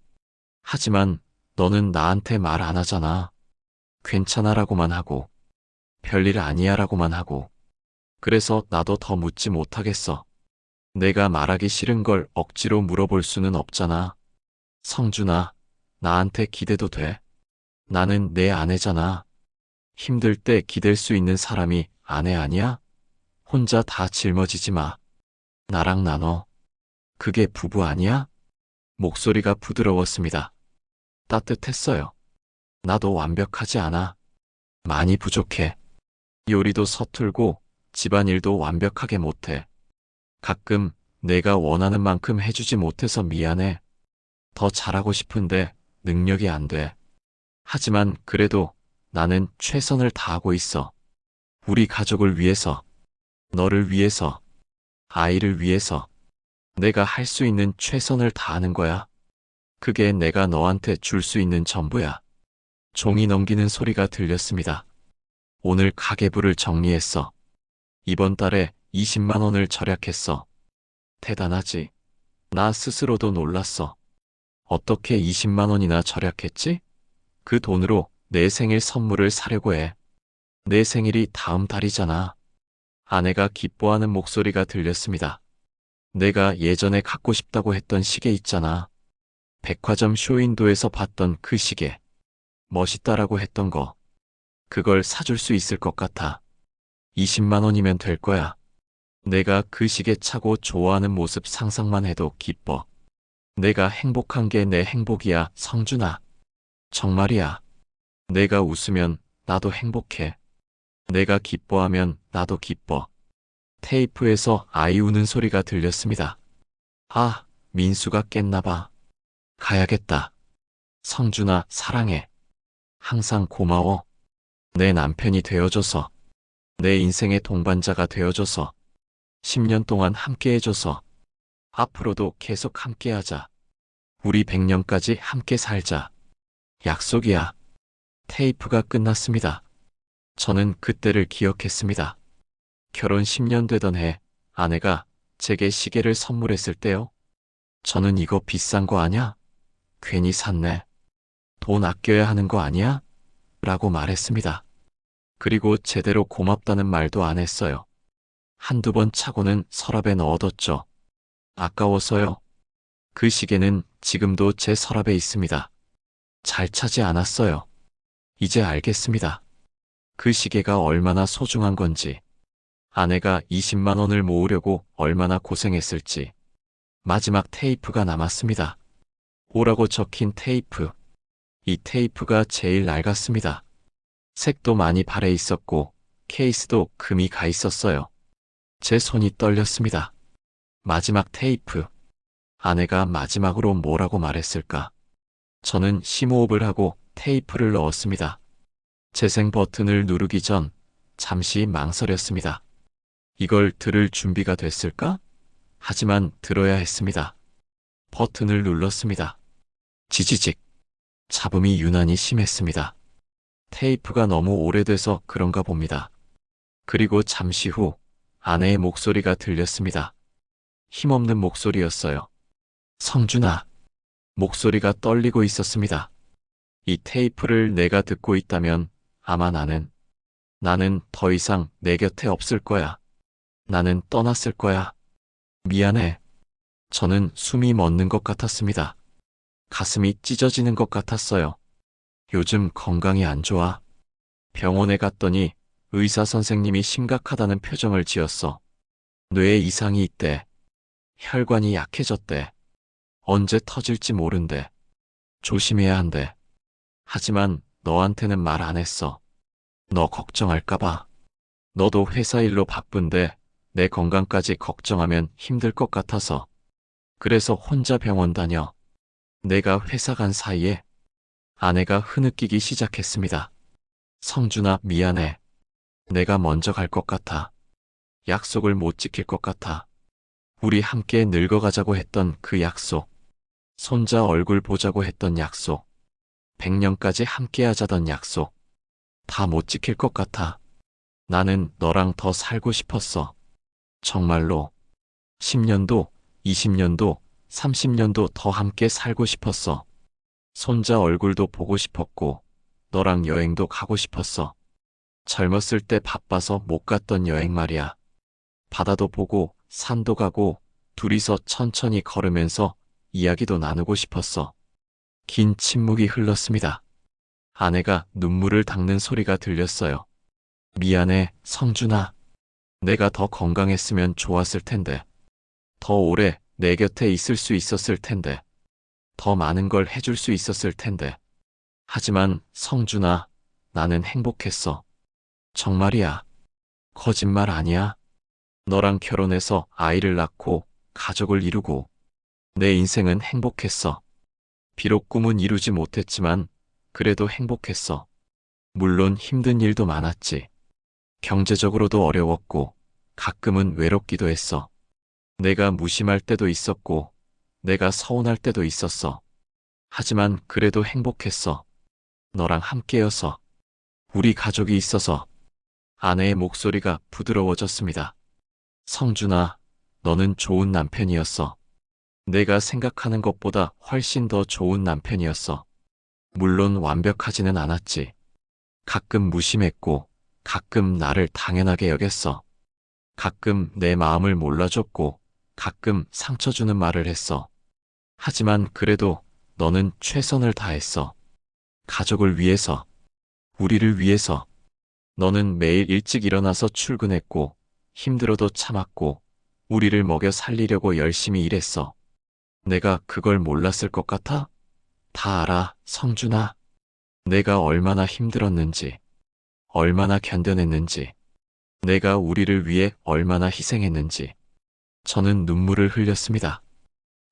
하지만 너는 나한테 말 안 하잖아. 괜찮아라고만 하고, 별일 아니야라고만 하고. 그래서 나도 더 묻지 못하겠어. 내가 말하기 싫은 걸 억지로 물어볼 수는 없잖아. 성준아, 나한테 기대도 돼. 나는 내 아내잖아. 힘들 때 기댈 수 있는 사람이 아내 아니야? 혼자 다 짊어지지 마. 나랑 나눠. 그게 부부 아니야? 목소리가 부드러웠습니다. 따뜻했어요. 나도 완벽하지 않아. 많이 부족해. 요리도 서툴고 집안일도 완벽하게 못해. 가끔 내가 원하는 만큼 해주지 못해서 미안해. 더 잘하고 싶은데 능력이 안 돼. 하지만 그래도 나는 최선을 다하고 있어. 우리 가족을 위해서, 너를 위해서, 아이를 위해서 내가 할 수 있는 최선을 다하는 거야. 그게 내가 너한테 줄 수 있는 전부야. 종이 넘기는 소리가 들렸습니다. 오늘 가계부를 정리했어. 이번 달에 20만 원을 절약했어. 대단하지? 나 스스로도 놀랐어. 어떻게 20만 원이나 절약했지? 그 돈으로 내 생일 선물을 사려고 해. 내 생일이 다음 달이잖아. 아내가 기뻐하는 목소리가 들렸습니다. 내가 예전에 갖고 싶다고 했던 시계 있잖아. 백화점 쇼윈도에서 봤던 그 시계. 멋있다라고 했던 거. 그걸 사줄 수 있을 것 같아. 20만 원이면 될 거야. 내가 그 시계 차고 좋아하는 모습 상상만 해도 기뻐. 내가 행복한 게 내 행복이야, 성준아. 정말이야. 내가 웃으면 나도 행복해. 내가 기뻐하면 나도 기뻐. 테이프에서 아이 우는 소리가 들렸습니다. 아, 민수가 깼나 봐. 가야겠다. 성준아, 사랑해. 항상 고마워. 내 남편이 되어줘서. 내 인생의 동반자가 되어줘서. 10년 동안 함께 해줘서. 앞으로도 계속 함께 하자. 우리 100년까지 함께 살자. 약속이야. 테이프가 끝났습니다. 저는 그때를 기억했습니다. 결혼 10년 되던 해 아내가 제게 시계를 선물했을 때요. 저는 이거 비싼 거 아냐? 괜히 샀네. 돈 아껴야 하는 거 아니야? 라고 말했습니다. 그리고 제대로 고맙다는 말도 안 했어요. 한두 번 차고는 서랍에 넣어뒀죠. 아까워서요. 그 시계는 지금도 제 서랍에 있습니다. 잘 차지 않았어요. 이제 알겠습니다. 그 시계가 얼마나 소중한 건지. 아내가 20만 원을 모으려고 얼마나 고생했을지. 마지막 테이프가 남았습니다. 오라고 적힌 테이프. 이 테이프가 제일 낡았습니다. 색도 많이 발해 있었고 케이스도 금이 가 있었어요. 제 손이 떨렸습니다. 마지막 테이프. 아내가 마지막으로 뭐라고 말했을까? 저는 심호흡을 하고 테이프를 넣었습니다. 재생 버튼을 누르기 전 잠시 망설였습니다. 이걸 들을 준비가 됐을까? 하지만 들어야 했습니다. 버튼을 눌렀습니다. 지지직. 잡음이 유난히 심했습니다. 테이프가 너무 오래돼서 그런가 봅니다. 그리고 잠시 후 아내의 목소리가 들렸습니다. 힘없는 목소리였어요. 성준아. 목소리가 떨리고 있었습니다. 이 테이프를 내가 듣고 있다면 아마 나는 더 이상 내 곁에 없을 거야. 나는 떠났을 거야. 미안해. 저는 숨이 멎는 것 같았습니다. 가슴이 찢어지는 것 같았어요. 요즘 건강이 안 좋아. 병원에 갔더니 의사 선생님이 심각하다는 표정을 지었어. 뇌에 이상이 있대. 혈관이 약해졌대. 언제 터질지 모른대. 조심해야 한대. 하지만 너한테는 말 안 했어. 너 걱정할까봐. 너도 회사 일로 바쁜데 내 건강까지 걱정하면 힘들 것 같아서. 그래서 혼자 병원 다녀. 내가 회사 간 사이에 아내가 흐느끼기 시작했습니다. 성준아, 미안해. 내가 먼저 갈 것 같아. 약속을 못 지킬 것 같아. 우리 함께 늙어가자고 했던 그 약속. 손자 얼굴 보자고 했던 약속. 100년까지 함께 하자던 약속. 다 못 지킬 것 같아. 나는 너랑 더 살고 싶었어. 정말로. 10년도, 20년도, 30년도 더 함께 살고 싶었어. 손자 얼굴도 보고 싶었고, 너랑 여행도 가고 싶었어. 젊었을 때 바빠서 못 갔던 여행 말이야. 바다도 보고, 산도 가고, 둘이서 천천히 걸으면서 이야기도 나누고 싶었어. 긴 침묵이 흘렀습니다. 아내가 눈물을 닦는 소리가 들렸어요. 미안해, 성준아. 내가 더 건강했으면 좋았을 텐데. 더 오래 내 곁에 있을 수 있었을 텐데. 더 많은 걸 해줄 수 있었을 텐데. 하지만 성준아, 나는 행복했어. 정말이야. 거짓말 아니야. 너랑 결혼해서 아이를 낳고 가족을 이루고 내 인생은 행복했어. 비록 꿈은 이루지 못했지만 그래도 행복했어. 물론 힘든 일도 많았지. 경제적으로도 어려웠고 가끔은 외롭기도 했어. 내가 무심할 때도 있었고 내가 서운할 때도 있었어. 하지만 그래도 행복했어. 너랑 함께여서. 우리 가족이 있어서. 아내의 목소리가 부드러워졌습니다. 성준아, 너는 좋은 남편이었어. 내가 생각하는 것보다 훨씬 더 좋은 남편이었어. 물론 완벽하지는 않았지. 가끔 무심했고, 가끔 나를 당연하게 여겼어. 가끔 내 마음을 몰라줬고, 가끔 상처 주는 말을 했어. 하지만 그래도 너는 최선을 다했어. 가족을 위해서, 우리를 위해서. 너는 매일 일찍 일어나서 출근했고, 힘들어도 참았고, 우리를 먹여 살리려고 열심히 일했어. 내가 그걸 몰랐을 것 같아? 다 알아, 성준아. 내가 얼마나 힘들었는지, 얼마나 견뎌냈는지, 내가 우리를 위해 얼마나 희생했는지. 저는 눈물을 흘렸습니다.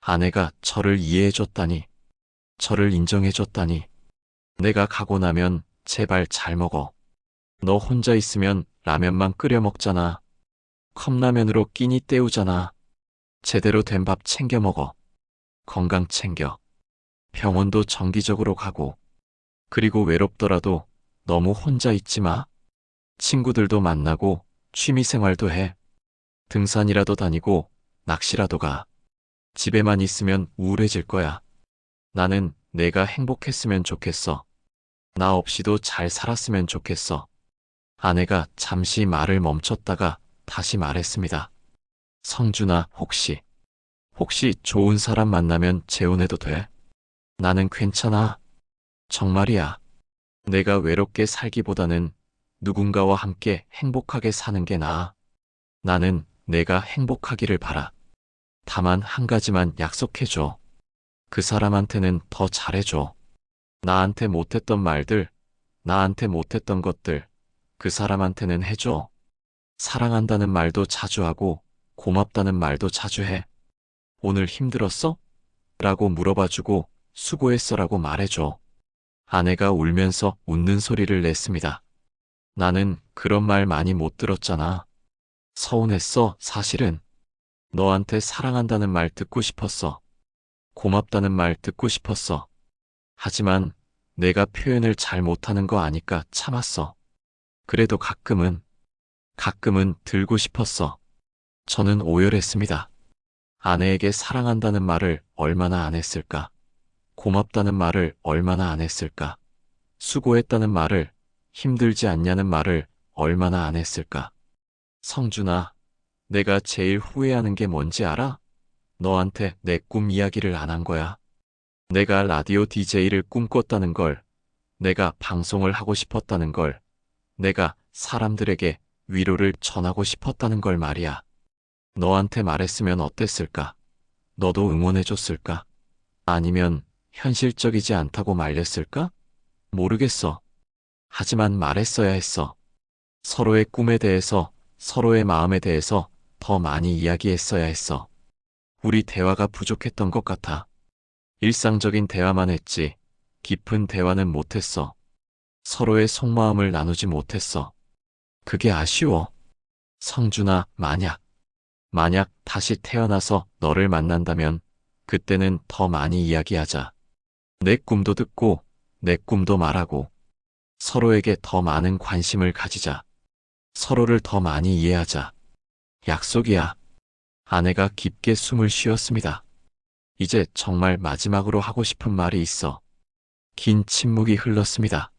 아내가 저를 이해해줬다니, 저를 인정해줬다니. 내가 가고 나면 제발 잘 먹어. 너 혼자 있으면 라면만 끓여 먹잖아. 컵라면으로 끼니 때우잖아. 제대로 된 밥 챙겨 먹어. 건강 챙겨. 병원도 정기적으로 가고. 그리고 외롭더라도 너무 혼자 있지 마. 친구들도 만나고 취미생활도 해. 등산이라도 다니고 낚시라도 가. 집에만 있으면 우울해질 거야. 나는 내가 행복했으면 좋겠어. 나 없이도 잘 살았으면 좋겠어. 아내가 잠시 말을 멈췄다가 다시 말했습니다. 성준아, 혹시 좋은 사람 만나면 재혼해도 돼? 나는 괜찮아. 정말이야. 내가 외롭게 살기보다는 누군가와 함께 행복하게 사는 게 나아. 나는 내가 행복하기를 바라. 다만 한 가지만 약속해줘. 그 사람한테는 더 잘해줘. 나한테 못했던 말들, 나한테 못했던 것들, 그 사람한테는 해줘. 사랑한다는 말도 자주 하고, 고맙다는 말도 자주 해. 오늘 힘들었어? 라고 물어봐주고, 수고했어라고 말해줘. 아내가 울면서 웃는 소리를 냈습니다. 나는 그런 말 많이 못 들었잖아. 서운했어, 사실은. 너한테 사랑한다는 말 듣고 싶었어. 고맙다는 말 듣고 싶었어. 하지만 내가 표현을 잘 못하는 거 아니까 참았어. 그래도 가끔은 들고 싶었어. 저는 오열했습니다. 아내에게 사랑한다는 말을 얼마나 안 했을까? 고맙다는 말을 얼마나 안 했을까? 수고했다는 말을, 힘들지 않냐는 말을 얼마나 안 했을까? 성준아, 내가 제일 후회하는 게 뭔지 알아? 너한테 내 꿈 이야기를 안 한 거야. 내가 라디오 DJ를 꿈꿨다는 걸, 내가 방송을 하고 싶었다는 걸, 내가 사람들에게 위로를 전하고 싶었다는 걸 말이야. 너한테 말했으면 어땠을까? 너도 응원해줬을까? 아니면 현실적이지 않다고 말렸을까? 모르겠어. 하지만 말했어야 했어. 서로의 꿈에 대해서, 서로의 마음에 대해서 더 많이 이야기했어야 했어. 우리 대화가 부족했던 것 같아. 일상적인 대화만 했지, 깊은 대화는 못했어. 서로의 속마음을 나누지 못했어. 그게 아쉬워. 성준아, 만약 다시 태어나서 너를 만난다면 그때는 더 많이 이야기하자. 내 꿈도 듣고 내 꿈도 말하고 서로에게 더 많은 관심을 가지자. 서로를 더 많이 이해하자. 약속이야. 아내가 깊게 숨을 쉬었습니다. 이제 정말 마지막으로 하고 싶은 말이 있어. 긴 침묵이 흘렀습니다.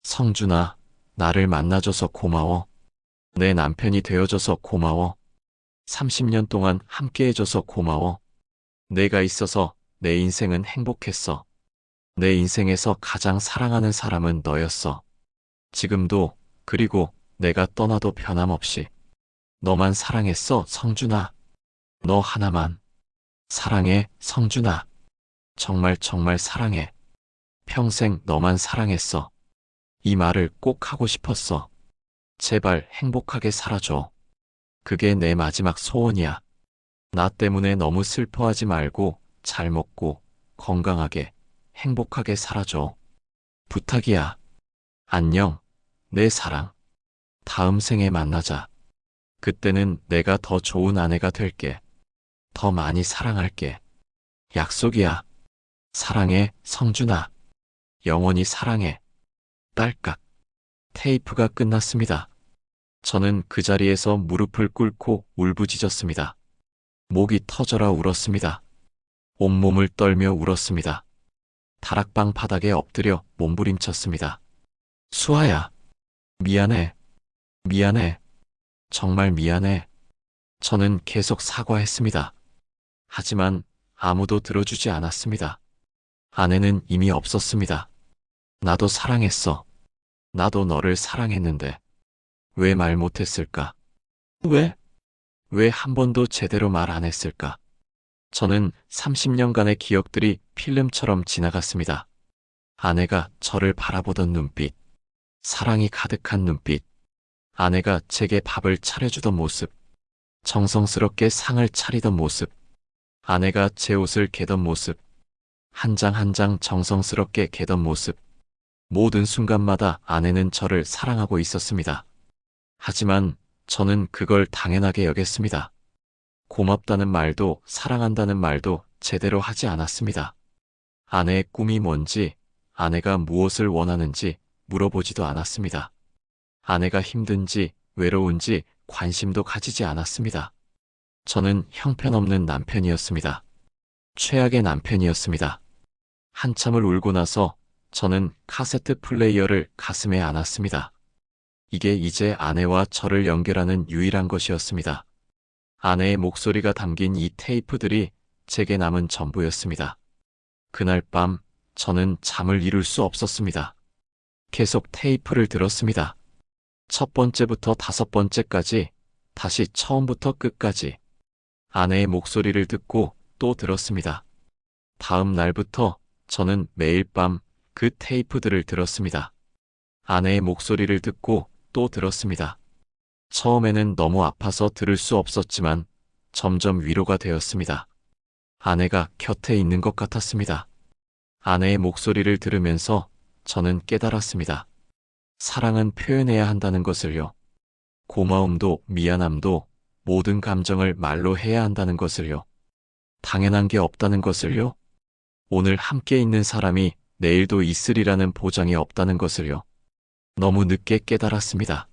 성준아, 나를 만나줘서 고마워. 내 남편이 되어줘서 고마워. 30년 동안 함께해줘서 고마워. 내가 있어서 내 인생은 행복했어. 내 인생에서 가장 사랑하는 사람은 너였어. 지금도, 그리고 내가 떠나도 변함없이. 너만 사랑했어, 성준아. 너 하나만. 사랑해, 성준아. 정말 정말 사랑해. 평생 너만 사랑했어. 이 말을 꼭 하고 싶었어. 제발 행복하게 살아줘. 그게 내 마지막 소원이야. 나 때문에 너무 슬퍼하지 말고 잘 먹고 건강하게 행복하게 살아줘. 부탁이야. 안녕, 내 사랑. 다음 생에 만나자. 그때는 내가 더 좋은 아내가 될게. 더 많이 사랑할게. 약속이야. 사랑해, 성준아. 영원히 사랑해. 딸깍. 테이프가 끝났습니다. 저는 그 자리에서 무릎을 꿇고 울부짖었습니다. 목이 터져라 울었습니다. 온몸을 떨며 울었습니다. 다락방 바닥에 엎드려 몸부림쳤습니다. 수아야. 미안해. 미안해. 정말 미안해. 저는 계속 사과했습니다. 하지만 아무도 들어주지 않았습니다. 아내는 이미 없었습니다. 나도 사랑했어. 나도 너를 사랑했는데 왜 말 못했을까? 왜? 왜 한 번도 제대로 말 안 했을까? 저는 30년간의 기억들이 필름처럼 지나갔습니다. 아내가 저를 바라보던 눈빛, 사랑이 가득한 눈빛, 아내가 제게 밥을 차려주던 모습, 정성스럽게 상을 차리던 모습, 아내가 제 옷을 개던 모습, 한 장 한 장 정성스럽게 개던 모습, 모든 순간마다 아내는 저를 사랑하고 있었습니다. 하지만 저는 그걸 당연하게 여겼습니다. 고맙다는 말도 사랑한다는 말도 제대로 하지 않았습니다. 아내의 꿈이 뭔지, 아내가 무엇을 원하는지 물어보지도 않았습니다. 아내가 힘든지 외로운지 관심도 가지지 않았습니다. 저는 형편없는 남편이었습니다. 최악의 남편이었습니다. 한참을 울고 나서 저는 카세트 플레이어를 가슴에 안았습니다. 이게 이제 아내와 저를 연결하는 유일한 것이었습니다. 아내의 목소리가 담긴 이 테이프들이 제게 남은 전부였습니다. 그날 밤 저는 잠을 이룰 수 없었습니다. 계속 테이프를 들었습니다. 첫 번째부터 다섯 번째까지, 다시 처음부터 끝까지. 아내의 목소리를 듣고 또 들었습니다. 다음 날부터 저는 매일 밤 그 테이프들을 들었습니다. 아내의 목소리를 듣고 또 들었습니다. 처음에는 너무 아파서 들을 수 없었지만 점점 위로가 되었습니다. 아내가 곁에 있는 것 같았습니다. 아내의 목소리를 들으면서 저는 깨달았습니다. 사랑은 표현해야 한다는 것을요. 고마움도 미안함도 모든 감정을 말로 해야 한다는 것을요. 당연한 게 없다는 것을요. 오늘 함께 있는 사람이 내일도 있으리라는 보장이 없다는 것을요. 너무 늦게 깨달았습니다.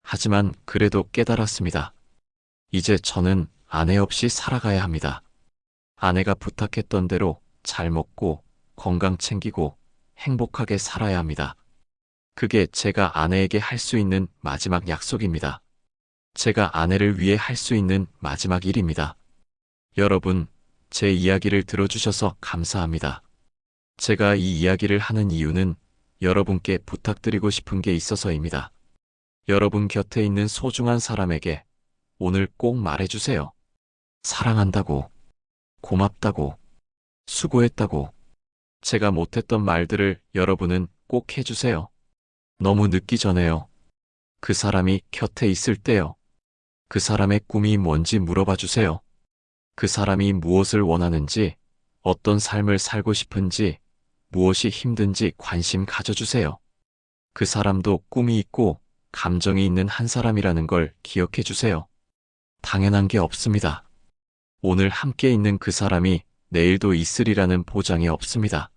하지만 그래도 깨달았습니다. 이제 저는 아내 없이 살아가야 합니다. 아내가 부탁했던 대로 잘 먹고 건강 챙기고 행복하게 살아야 합니다. 그게 제가 아내에게 할 수 있는 마지막 약속입니다. 제가 아내를 위해 할 수 있는 마지막 일입니다. 여러분, 제 이야기를 들어주셔서 감사합니다. 제가 이 이야기를 하는 이유는 여러분께 부탁드리고 싶은 게 있어서입니다. 여러분 곁에 있는 소중한 사람에게 오늘 꼭 말해주세요. 사랑한다고, 고맙다고, 수고했다고. 제가 못했던 말들을 여러분은 꼭 해주세요. 너무 늦기 전에요. 그 사람이 곁에 있을 때요. 그 사람의 꿈이 뭔지 물어봐 주세요. 그 사람이 무엇을 원하는지, 어떤 삶을 살고 싶은지, 무엇이 힘든지 관심 가져주세요. 그 사람도 꿈이 있고 감정이 있는 한 사람이라는 걸 기억해 주세요. 당연한 게 없습니다. 오늘 함께 있는 그 사람이 내일도 있으리라는 보장이 없습니다.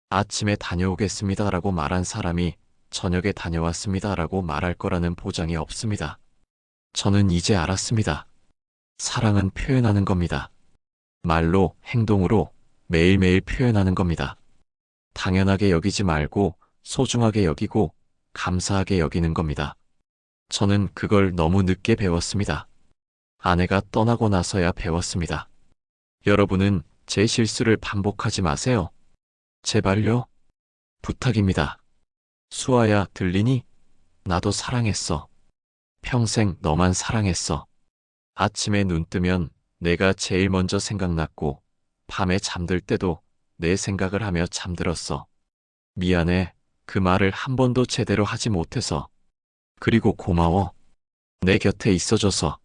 아침에 다녀오겠습니다라고 말한 사람이 저녁에 다녀왔습니다라고 말할 거라는 보장이 없습니다. 저는 이제 알았습니다. 사랑은 표현하는 겁니다. 말로, 행동으로 매일매일 표현하는 겁니다. 당연하게 여기지 말고 소중하게 여기고 감사하게 여기는 겁니다. 저는 그걸 너무 늦게 배웠습니다. 아내가 떠나고 나서야 배웠습니다. 여러분은 제 실수를 반복하지 마세요. 제발요. 부탁입니다. 수아야, 들리니? 나도 사랑했어. 평생 너만 사랑했어. 아침에 눈 뜨면 내가 제일 먼저 생각났고, 밤에 잠들 때도 내 생각을 하며 잠들었어. 미안해. 그 말을 한 번도 제대로 하지 못해서. 그리고 고마워. 내 곁에 있어줘서.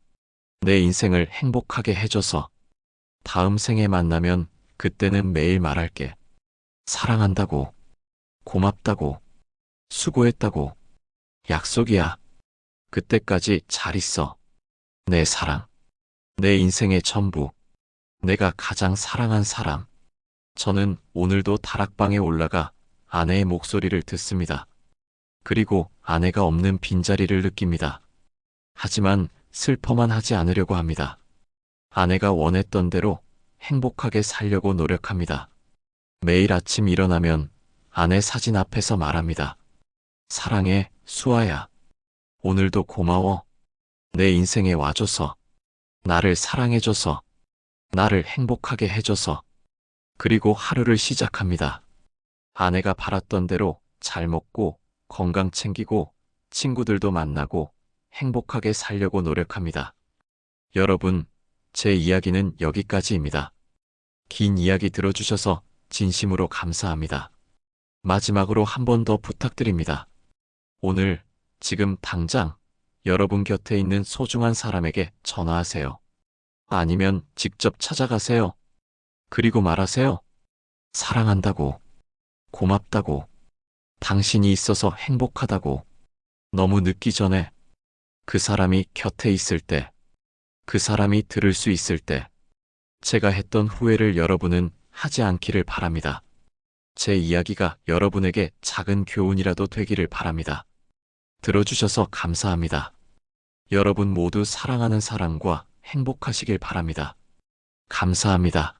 내 인생을 행복하게 해줘서. 다음 생에 만나면 그때는 매일 말할게. 사랑한다고. 고맙다고. 수고했다고. 약속이야. 그때까지 잘 있어. 내 사랑. 내 인생의 전부. 내가 가장 사랑한 사람. 저는 오늘도 다락방에 올라가 아내의 목소리를 듣습니다. 그리고 아내가 없는 빈자리를 느낍니다. 하지만 슬퍼만 하지 않으려고 합니다. 아내가 원했던 대로 행복하게 살려고 노력합니다. 매일 아침 일어나면 아내 사진 앞에서 말합니다. 사랑해, 수아야. 오늘도 고마워. 내 인생에 와줘서. 나를 사랑해줘서. 나를 행복하게 해줘서. 그리고 하루를 시작합니다. 아내가 바랐던 대로 잘 먹고 건강 챙기고 친구들도 만나고 행복하게 살려고 노력합니다. 여러분, 제 이야기는 여기까지입니다. 긴 이야기 들어주셔서 진심으로 감사합니다. 마지막으로 한 번 더 부탁드립니다. 오늘, 지금 당장 여러분 곁에 있는 소중한 사람에게 전화하세요. 아니면 직접 찾아가세요. 그리고 말하세요. 사랑한다고. 고맙다고. 당신이 있어서 행복하다고. 너무 늦기 전에 그 사람이 곁에 있을 때, 그 사람이 들을 수 있을 때, 제가 했던 후회를 여러분은 하지 않기를 바랍니다. 제 이야기가 여러분에게 작은 교훈이라도 되기를 바랍니다. 들어주셔서 감사합니다. 여러분 모두 사랑하는 사람과 행복하시길 바랍니다. 감사합니다.